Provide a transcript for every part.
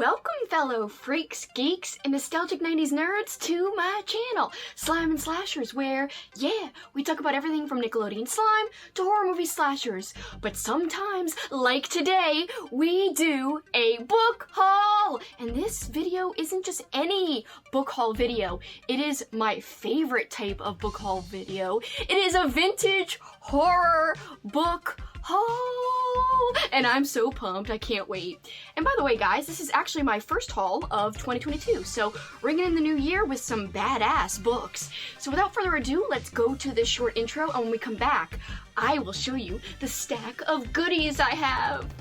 Welcome, fellow freaks, geeks, and nostalgic 90s nerds to my channel, Slime and Slashers, where, we talk about everything from Nickelodeon slime to horror movie slashers. But sometimes, like today, we do a book haul! And this video isn't just any book haul video. It is my favorite type of book haul video. It is a vintage horror book haul! And I'm so pumped, I can't wait. And by the way, guys, this is actually my first haul of 2022, so ringing in the new year with some badass books. So without further ado, let's go to this short intro, and when we come back, I will show you the stack of goodies I have.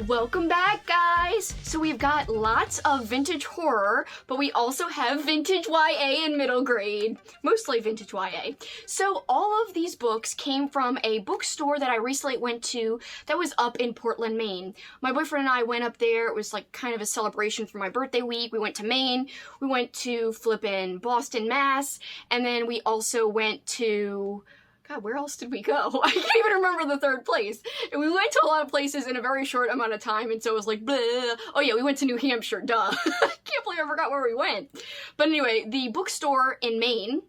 Welcome back, guys! So we've got lots of vintage horror, but we also have vintage YA and middle grade. Mostly vintage YA. So all of these books came from a bookstore that I recently went to that was up in Portland, Maine. My boyfriend and I went up there. It was like kind of a celebration for my birthday week. We went to Maine, we went to flippin' Boston, Mass, and then we also went to... God, where else did we go? I can't even remember the third place. And we went to a lot of places in a very short amount of time, and so it was like, bleh. Oh yeah, we went to New Hampshire, duh. I can't believe I forgot where we went. But anyway, the bookstore in Maine,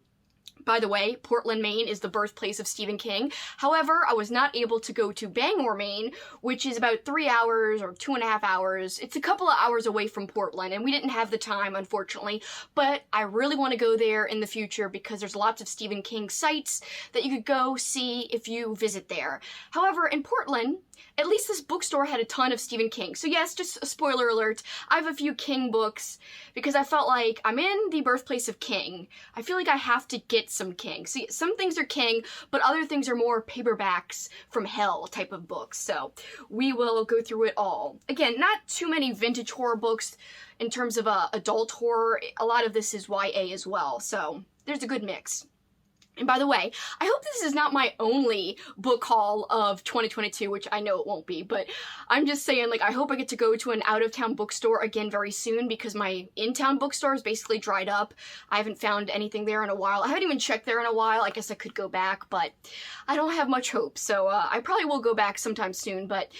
by the way, Portland, Maine is the birthplace of Stephen King. However, I was not able to go to Bangor, Maine, which is about 3 hours or 2.5 hours. It's a couple of hours away from Portland, and we didn't have the time, unfortunately. But I really want to go there in the future because there's lots of Stephen King sites that you could go see if you visit there. However, in Portland, at least this bookstore had a ton of Stephen King. So yes, just a spoiler alert, I have a few King books because I felt like I'm in the birthplace of King. I feel like I have to get some King. See, some things are King, but other things are more paperbacks from hell type of books. So we will go through it all. Again, not too many vintage horror books in terms of adult horror. A lot of this is YA as well. So there's a good mix. And by the way, I hope this is not my only book haul of 2022, which I know it won't be, but I'm just saying, like, I hope I get to go to an out-of-town bookstore again very soon because my in-town bookstore is basically dried up. I haven't found anything there in a while. I haven't even checked there in a while. I guess I could go back, but I don't have much hope, so I probably will go back sometime soon, but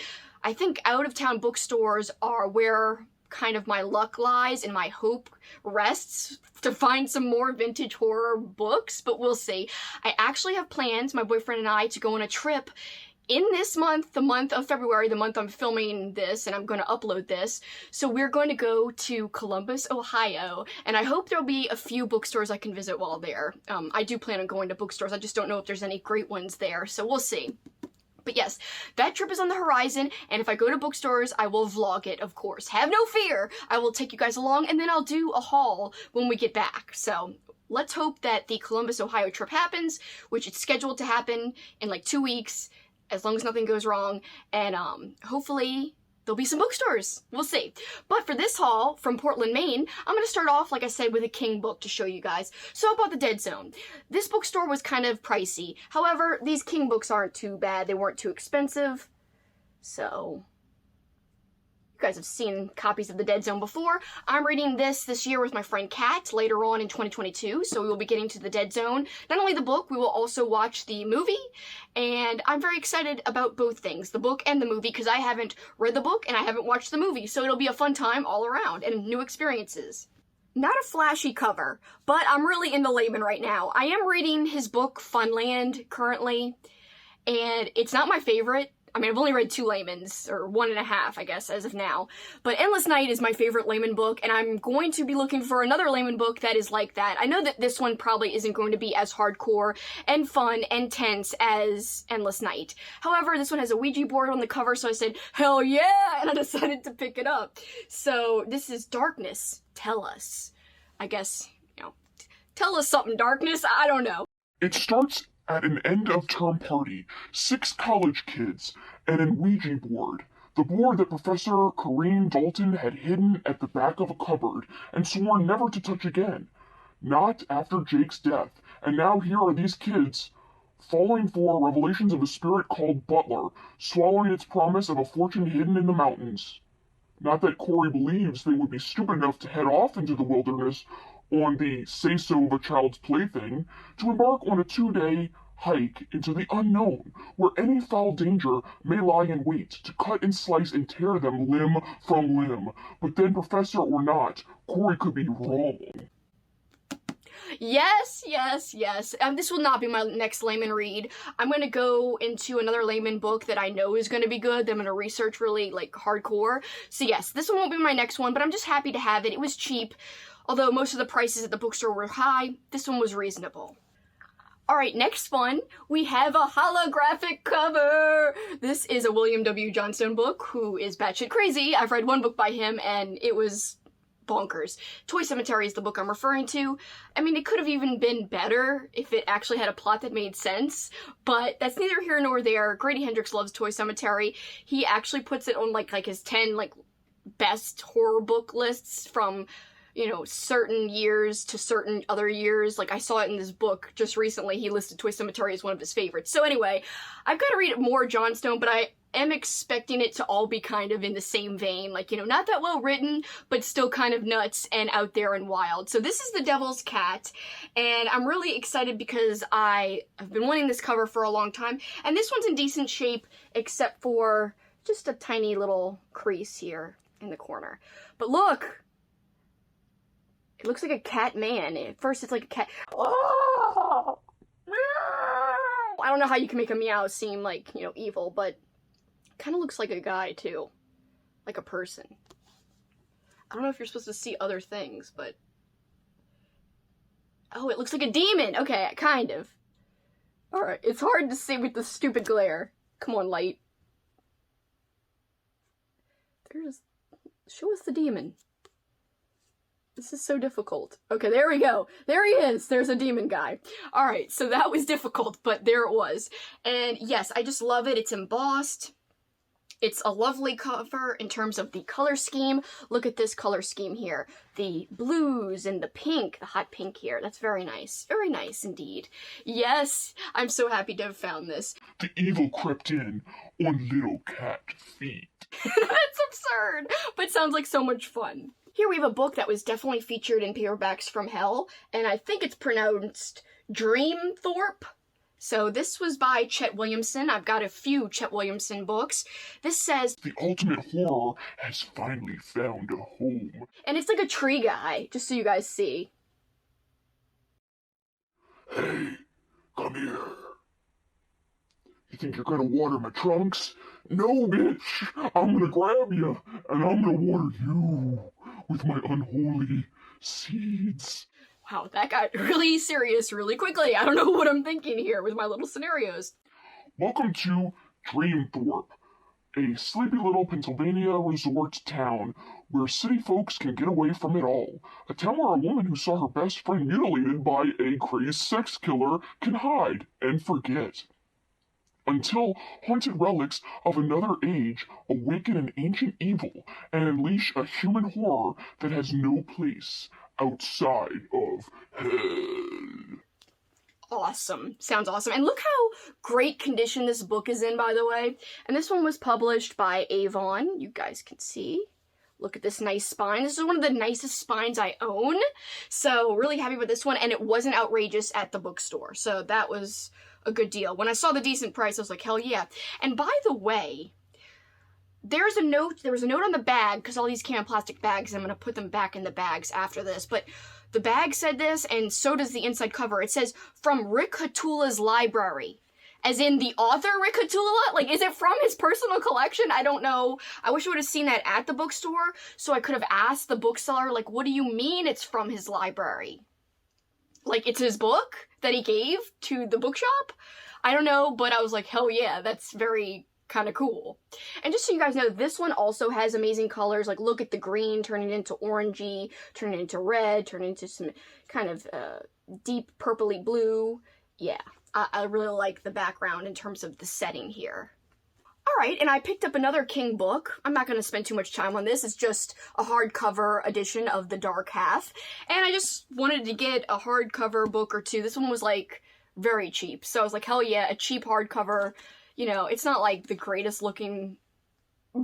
I think out-of-town bookstores are where kind of my luck lies and my hope rests to find some more vintage horror books, but we'll see. I actually have plans, my boyfriend and I, to go on a trip in this month, the month of February, the month I'm filming this and I'm going to upload this. So we're going to go to Columbus, Ohio, and I hope there'll be a few bookstores I can visit while there. I do plan on going to bookstores, I just don't know if there's any great ones there, so we'll see. But yes, that trip is on the horizon, and if I go to bookstores, I will vlog it, of course. Have no fear! I will take you guys along, and then I'll do a haul when we get back. So let's hope that the Columbus, Ohio trip happens, which it's scheduled to happen in like 2 weeks, as long as nothing goes wrong, and hopefully there'll be some bookstores. We'll see. But for this haul from Portland, Maine, I'm going to start off, like I said, with a King book to show you guys. So I bought The Dead Zone. This bookstore was kind of pricey. However, these King books aren't too bad. They weren't too expensive. So you guys have seen copies of The Dead Zone before. I'm reading this year with my friend Kat later on in 2022, so we will be getting to The Dead Zone. Not only the book, we will also watch the movie, and I'm very excited about both things, the book and the movie, because I haven't read the book and I haven't watched the movie, so it'll be a fun time all around and new experiences. Not a flashy cover, but I'm really into Layman right now. I am reading his book, Funland, currently, and it's not my favorite. I mean, I've only read 2 Laymans, or 1.5, I guess, as of now. But Endless Night is my favorite Layman book, and I'm going to be looking for another Layman book that is like that. I know that this one probably isn't going to be as hardcore and fun and tense as Endless Night. However, this one has a Ouija board on the cover, so I said, hell yeah! And I decided to pick it up. So, this is Darkness, Tell Us. I guess, you know, tell us something, Darkness, I don't know. It starts at an end-of-term party, 6 college kids, and an Ouija board. The board that Professor Kareem Dalton had hidden at the back of a cupboard and swore never to touch again. Not after Jake's death, and now here are these kids, falling for revelations of a spirit called Butler, swallowing its promise of a fortune hidden in the mountains. Not that Corey believes they would be stupid enough to head off into the wilderness on the say-so of a child's plaything, to embark on a 2-day hike into the unknown, where any foul danger may lie in wait to cut and slice and tear them limb from limb. But then, Professor or not, Corey could be wrong. Yes, yes, yes. This will not be my next layman read. I'm going to go into another layman book that I know is going to be good, that I'm going to research really, like, hardcore. So yes, this one won't be my next one, but I'm just happy to have it. It was cheap. Although most of the prices at the bookstore were high, this one was reasonable. Alright, next one, we have a holographic cover! This is a William W. Johnstone book, who is batshit crazy. I've read one book by him, and it was bonkers. Toy Cemetery is the book I'm referring to. I mean, it could have even been better if it actually had a plot that made sense, but that's neither here nor there. Grady Hendrix loves Toy Cemetery. He actually puts it on, like his 10, best horror book lists from, you know, certain years to certain other years. Like, I saw it in this book just recently. He listed Toy Cemetery as one of his favorites. So anyway, I've got to read more Johnstone, but I am expecting it to all be kind of in the same vein. Like, you know, not that well written, but still kind of nuts and out there and wild. So this is The Devil's Cat, and I'm really excited because I have been wanting this cover for a long time. And this one's in decent shape, except for just a tiny little crease here in the corner. But look! It looks like a cat man. At first it's like a cat. Oh! I don't know how you can make a meow seem like, you know, evil, but kind of looks like a guy too. Like a person. I don't know if you're supposed to see other things, but... Oh, it looks like a demon! Okay, kind of. Alright, it's hard to see with the stupid glare. Come on, light. Show us the demon. This is so difficult. Okay, there we go. There he is. There's a demon guy. Alright, so that was difficult, but there it was. And yes, I just love it. It's embossed. It's a lovely cover in terms of the color scheme. Look at this color scheme here. The blues and the pink, the hot pink here. That's very nice. Very nice indeed. Yes, I'm so happy to have found this. The evil crept in on little cat feet. That's absurd, but sounds like so much fun. Here we have a book that was definitely featured in Paperbacks from Hell, and I think it's pronounced Dreamthorpe. So this was by Chet Williamson. I've got a few Chet Williamson books. This says, "The ultimate horror has finally found a home." And it's like a tree guy, just so you guys see. Hey, come here. You think you're gonna water my trunks? No, bitch! I'm gonna grab you, and I'm gonna water you with my unholy seeds. Wow, that got really serious really quickly. I don't know what I'm thinking here with my little scenarios. Welcome to Dreamthorpe, a sleepy little Pennsylvania resort town where city folks can get away from it all. A town where a woman who saw her best friend mutilated by a crazed sex killer can hide and forget. Until haunted relics of another age awaken an ancient evil and unleash a human horror that has no place outside of hell. Awesome. Sounds awesome. And look how great condition this book is in, by the way. And this one was published by Avon. You guys can see. Look at this nice spine. This is one of the nicest spines I own. So really happy with this one. And it wasn't outrageous at the bookstore. So that was a good deal. When I saw the decent price, I was like, hell yeah. And by the way, there was a note on the bag, because all these came in plastic bags, and I'm going to put them back in the bags after this, but the bag said this, and so does the inside cover. It says, from Rick Hatula's library. As in the author Rick Hatula? Like, is it from his personal collection? I don't know. I wish I would have seen that at the bookstore, so I could have asked the bookseller, like, what do you mean it's from his library? Like, it's his book that he gave to the bookshop? I don't know, but I was like, hell yeah, that's very kind of cool. And just so you guys know, this one also has amazing colors. Like, look at the green turning into orangey, turning into red, turning into some kind of deep purpley blue. Yeah, I really like the background in terms of the setting here. Alright, and I picked up another King book. I'm not going to spend too much time on this. It's just a hardcover edition of The Dark Half. And I just wanted to get a hardcover book or two. This one was, like, very cheap. So I was like, hell yeah, a cheap hardcover. You know, it's not, like, the greatest looking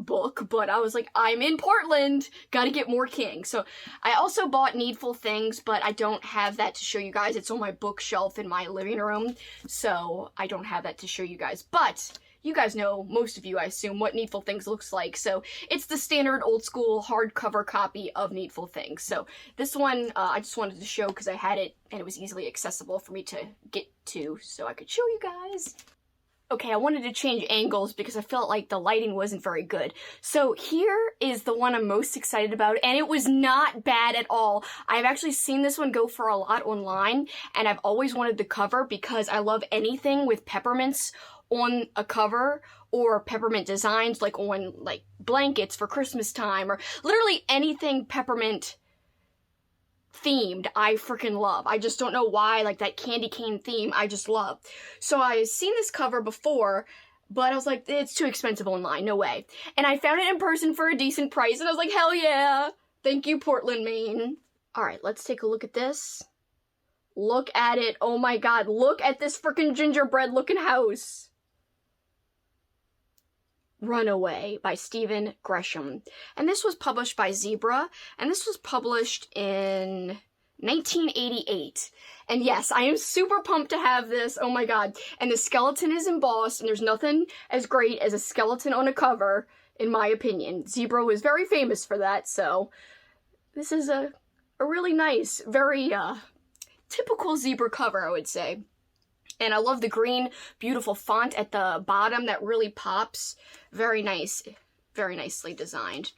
book, but I was like, I'm in Portland, gotta get more King. So I also bought Needful Things, but I don't have that to show you guys. It's on my bookshelf in my living room, so I don't have that to show you guys. But you guys know, most of you, I assume, what Needful Things looks like. So it's the standard old school hardcover copy of Needful Things. So this one, I just wanted to show because I had it and it was easily accessible for me to get to, so I could show you guys. Okay, I wanted to change angles because I felt like the lighting wasn't very good. So here is the one I'm most excited about, and it was not bad at all. I've actually seen this one go for a lot online, and I've always wanted the cover because I love anything with peppermints on a cover, or peppermint designs like on like blankets for Christmas time, or literally anything peppermint themed I freaking love. I just don't know why, like that candy cane theme I just love. So I've seen this cover before, but I was like, it's too expensive online, no way. And I found it in person for a decent price, and I was like, hell yeah! Thank you, Portland, Maine. Alright, let's take a look at this. Look at it, oh my god, look at this freaking gingerbread looking house. Runaway by Stephen Gresham. And this was published by Zebra, and this was published in 1988. And yes, I am super pumped to have this, oh my god. And the skeleton is embossed, and there's nothing as great as a skeleton on a cover, in my opinion. Zebra was very famous for that, so this is a really nice, very typical Zebra cover, I would say. And I love the green, beautiful font at the bottom that really pops. Very nice, very nicely designed.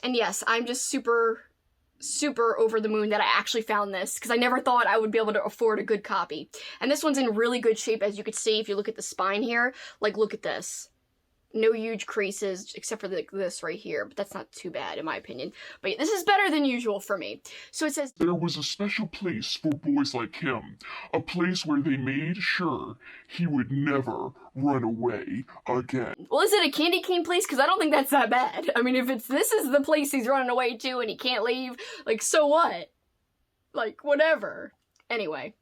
And yes, I'm just super over the moon that I actually found this, because I never thought I would be able to afford a good copy. And this one's in really good shape, as you could see if you look at the spine here. Like, look at this. No huge creases, except for this right here, but that's not too bad in my opinion. But this is better than usual for me. So it says, there was a special place for boys like him, a place where they made sure he would never run away again. Well, is it a candy cane place? Because I don't think that's that bad. I mean, if this is the place he's running away to and he can't leave, like, so what? Like, whatever. Anyway,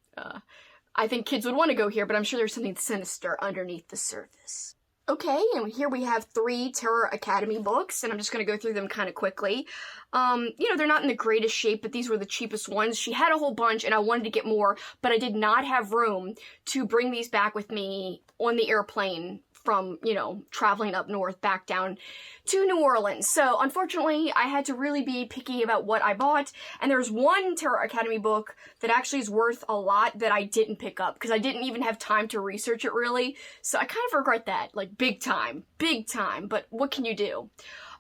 I think kids would want to go here, but I'm sure there's something sinister underneath the surface. Okay, and here we have 3 Terror Academy books, and I'm just going to go through them kind of quickly. You know, they're not in the greatest shape, but these were the cheapest ones. She had a whole bunch, and I wanted to get more, but I did not have room to bring these back with me on the airplane from, you know, traveling up north back down to New Orleans. So, unfortunately, I had to really be picky about what I bought, and there's one Terror Academy book that actually is worth a lot that I didn't pick up, because I didn't even have time to research it, really. So I kind of regret that, like, big time, but what can you do?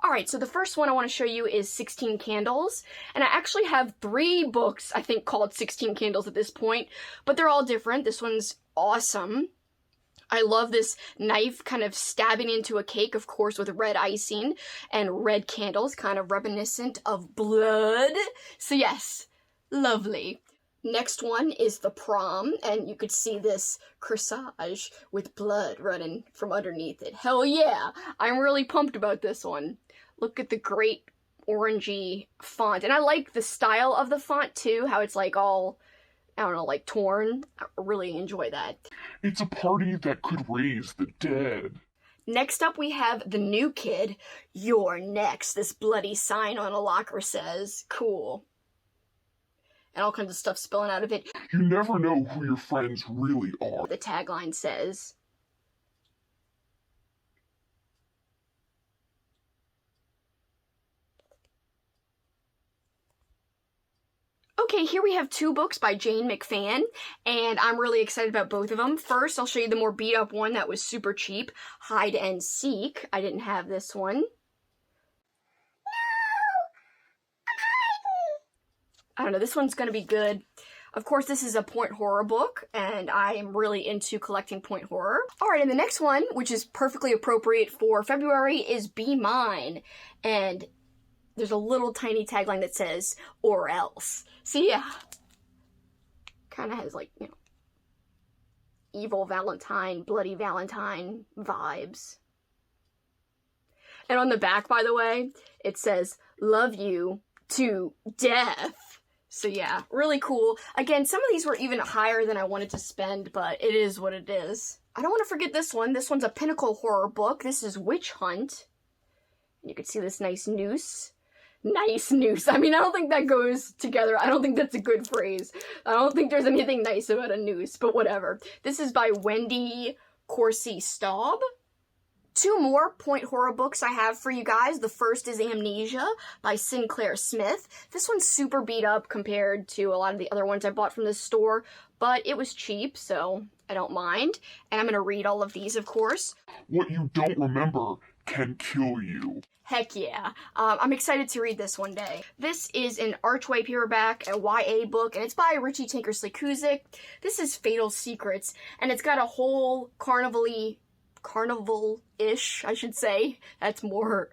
Alright, so the first one I want to show you is 16 Candles, and I actually have 3 books, I think, called 16 Candles at this point, but they're all different. This one's awesome. I love this knife kind of stabbing into a cake, of course, with red icing and red candles, kind of reminiscent of blood. So yes, lovely. Next one is the Prom, and you could see this corsage with blood running from underneath it. Hell yeah! I'm really pumped about this one. Look at the great orangey font, and I like the style of the font too, how it's like all, I don't know, like torn. I really enjoy that. It's a party that could raise the dead. Next up we have The New Kid. You're next, this bloody sign on a locker says. Cool. And all kinds of stuff spilling out of it. You never know who your friends really are. The tagline says. Okay, here we have 2 books by Jane McFan, and I'm really excited about both of them. First, I'll show you the more beat-up one that was super cheap, Hide and Seek. I didn't have this one. No! I'm hiding! I don't know, this one's gonna be good. Of course, this is a point horror book, and I am really into collecting point horror. Alright, and the next one, which is perfectly appropriate for February, is Be Mine. And there's a little tiny tagline that says, or else. So yeah, kind of has like, you know, evil Valentine, bloody Valentine vibes. And on the back, by the way, it says, love you to death. So yeah, really cool. Again, some of these were even higher than I wanted to spend, but it is what it is. I don't want to forget this one. This one's a pinnacle horror book. This is Witch Hunt. You can see this nice noose. Nice noose. I mean, I don't think that goes together. I don't think that's a good phrase. I don't think there's anything nice about a noose, but whatever. This is by Wendy Corsi Staub. 2 more point horror books I have for you guys. The first is Amnesia by Sinclair Smith. This one's super beat up compared to a lot of the other ones I bought from this store, but it was cheap, so I don't mind. And I'm gonna read all of these, of course. What you don't remember can kill you. Heck yeah. I'm excited to read this one day. This is an Archway paperback, a YA book, and it's by Richie Tinkersley-Cusick. This is Fatal Secrets, and it's got a whole carnival-ish, I should say. That's more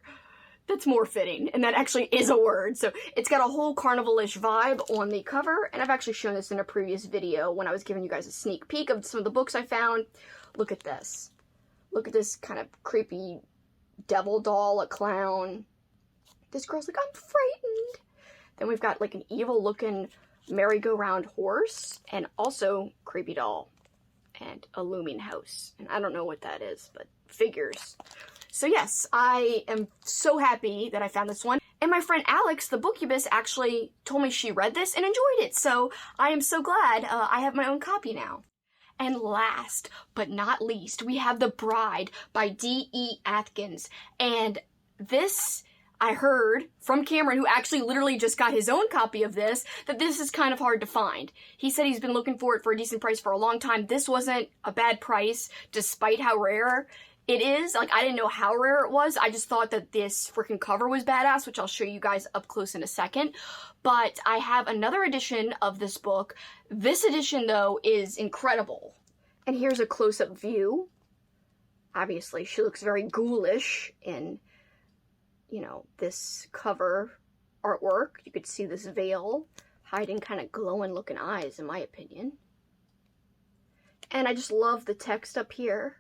fitting, and that actually is a word. So it's got a whole carnival-ish vibe on the cover, and I've actually shown this in a previous video when I was giving you guys a sneak peek of some of the books I found. Look at this. Look at this kind of creepy devil doll, a clown. This girl's like, I'm frightened. Then we've got like an evil looking merry-go-round horse, and also creepy doll, and a looming house. And I don't know what that is, but figures. So yes, I am so happy that I found this one. And my friend Alex, the Bookubus, actually told me she read this and enjoyed it. So I am so glad I have my own copy now. And last but not least, we have The Bride by D.E. Atkins. And this, I heard from Cameron, who actually literally just got his own copy of this, that this is kind of hard to find. He said he's been looking for it for a decent price for a long time. This wasn't a bad price, despite how rare it is. Like, I didn't know how rare it was. I just thought that this freaking cover was badass, which I'll show you guys up close in a second. But I have another edition of this book. This edition, though, is incredible. And here's a close-up view. Obviously, she looks very ghoulish in, you know, this cover artwork. You could see this veil hiding kind of glowing-looking eyes, in my opinion. And I just love the text up here.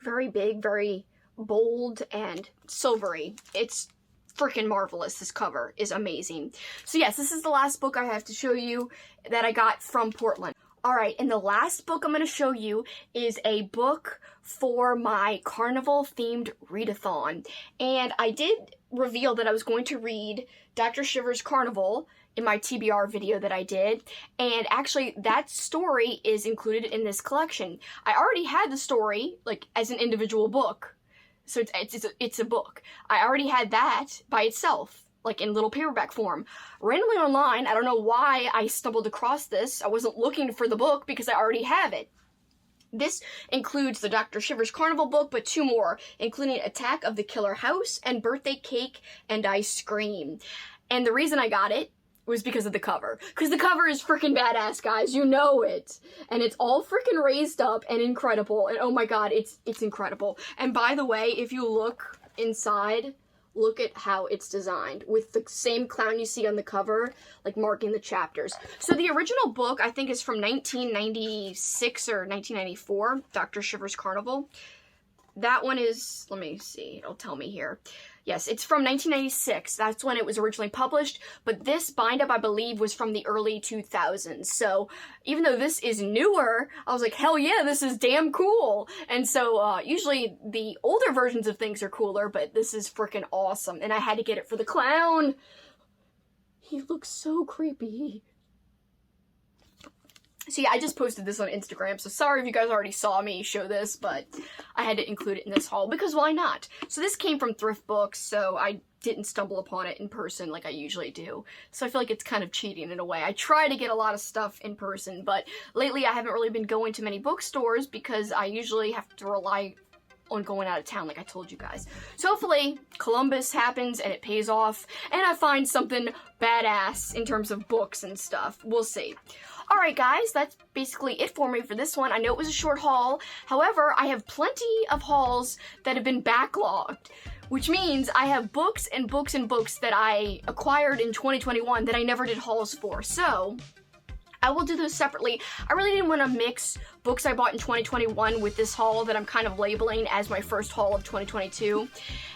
Very big, very bold, and silvery. It's freaking marvelous. This cover is amazing. So yes, this is the last book I have to show you that I got from Portland. Alright, and the last book I'm going to show you is a book for my Carnival-themed readathon. And I did reveal that I was going to read Dr. Shiver's Carnival in my TBR video that I did, and actually that story is included in this collection. I already had the story, like, as an individual book, so it's a book. I already had that by itself, like in little paperback form. Randomly online, I don't know why I stumbled across this. I wasn't looking for the book because I already have it. This includes the Dr. Shiver's Carnival book, but 2 more, including Attack of the Killer House and Birthday Cake and Ice Cream. And the reason I got it was because of the cover. Because the cover is freaking badass, guys. You know it. And it's all freaking raised up and incredible. And oh my god, it's incredible. And by the way, if you look inside, look at how it's designed. With the same clown you see on the cover, like marking the chapters. So the original book, I think, is from 1996 or 1994, Dr. Shiver's Carnival. That one is, let me see, it'll tell me here. Yes, it's from 1996. That's when it was originally published, but this bind-up, I believe, was from the early 2000s. So even though this is newer, I was like, hell yeah, this is damn cool. And so usually the older versions of things are cooler, but this is freaking awesome. And I had to get it for the clown. He looks so creepy. So yeah, I just posted this on Instagram, so sorry if you guys already saw me show this, but I had to include it in this haul, because why not? So this came from Thrift Books, so I didn't stumble upon it in person like I usually do. So I feel like it's kind of cheating in a way. I try to get a lot of stuff in person, but lately I haven't really been going to many bookstores because I usually have to rely on going out of town, like I told you guys. So hopefully Columbus happens and it pays off, and I find something badass in terms of books and stuff. We'll see. Alright guys, that's basically it for me for this one. I know it was a short haul, however, I have plenty of hauls that have been backlogged, which means I have books and books and books that I acquired in 2021 that I never did hauls for, so I will do those separately. I really didn't want to mix books I bought in 2021 with this haul that I'm kind of labeling as my first haul of 2022,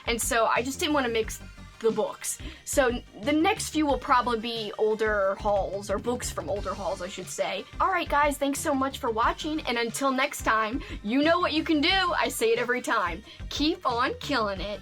and so I just didn't want to mix the books. So the next few will probably be older hauls, or books from older hauls, I should say. Alright guys, thanks so much for watching, and until next time, you know what you can do. I say it every time. Keep on killing it.